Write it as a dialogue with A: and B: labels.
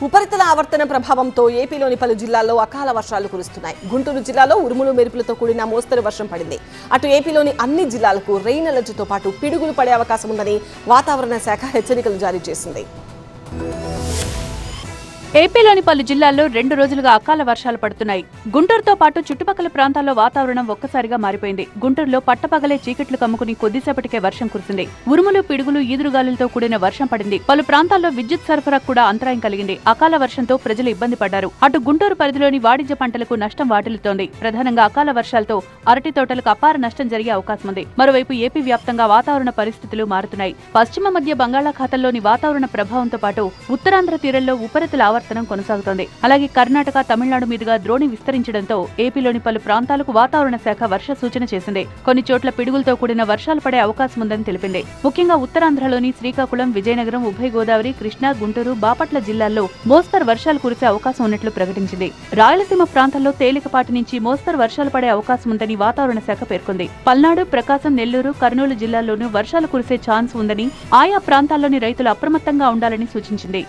A: ఉపరితల ఆవర్తన ప్రభావంతో ఏపీలోని పలు జిల్లాల్లో అకాల వర్షాలు కురుస్తున్నాయి. గుంటూరు జిల్లాలో ఉరుములు మెరుపులతో కూడిన మోస్తరు వర్షం పడింది. అటు ఏపీలోని అన్ని జిల్లాలకు రెయిన్ అలర్ట్తో పాటు పిడుగులు పడే అవకాశం ఉందని వాతావరణ శాఖ హెచ్చరికలు జారీ చేసింది.
B: ఏపీలోని పలు జిల్లాల్లో 2 రోజులుగా అకాల వర్షాలు పడుతున్నాయి. గుంటూరుతో పాటు చుట్టుపక్కల ప్రాంతాల్లో వాతావరణం ఒక్కసారిగా మారిపోయింది. గుంటూరులో పట్టపగలే చీకట్లు కమ్ముకుని కొద్దిసేపటికే వర్షం కురిసింది. ఉరుములు, పిడుగులు, ఈదురుగాలులతో కూడిన వర్షం పడింది. పలు ప్రాంతాల్లో విద్యుత్ సరఫరా కూడా అంతరాయం కలిగింది. అకాల వర్షంతో ప్రజలు ఇబ్బంది పడ్డారు. అటు గుంటూరు పరిధిలోని వాణిజ్య పంటలకు నష్టం వాటిల్లుతోంది. ప్రధానంగా అకాల వర్షాలతో అరటి తోటలకు అపార నష్టం జరిగే అవకాశం ఉంది. మరోవైపు ఏపీ వ్యాప్తంగా వాతావరణ పరిస్థితులు మారుతున్నాయి. పశ్చిమ మధ్య బంగాళాఖాతంలోని వాతావరణ ప్రభావంతో పాటు ఉత్తరాంధ్ర తీరంలో ఉపరితల ఆవర్తనం కొనసాగుతోంది. అలాగే కర్ణాటక, తమిళనాడు మీదుగా ద్రోణి విస్తరించడంతో ఏపీలోని పలు ప్రాంతాలకు వాతావరణ శాఖ వర్ష సూచన చేసింది. కొన్ని చోట్ల పిడుగులతో కూడిన వర్షాలు పడే అవకాశం ఉందని తెలిపింది. ముఖ్యంగా ఉత్తరాంధ్రలోని శ్రీకాకుళం, విజయనగరం, ఉభయ గోదావరి, కృష్ణా, గుంటూరు, బాపట్ల జిల్లాల్లో మోస్తరు వర్షాలు కురిసే అవకాశం ఉన్నట్లు ప్రకటించింది. రాయలసీమ ప్రాంతాల్లో తేలికపాటి నుంచి మోస్తరు వర్షాలు పడే అవకాశం ఉందని వాతావరణ శాఖ పేర్కొంది. పల్నాడు, ప్రకాశం, నెల్లూరు, కర్నూలు జిల్లాల్లోనూ వర్షాలు కురిసే ఛాన్స్ ఉందని ఆయా ప్రాంతాల్లోని రైతులు అప్రమత్తంగా ఉండాలని సూచించింది.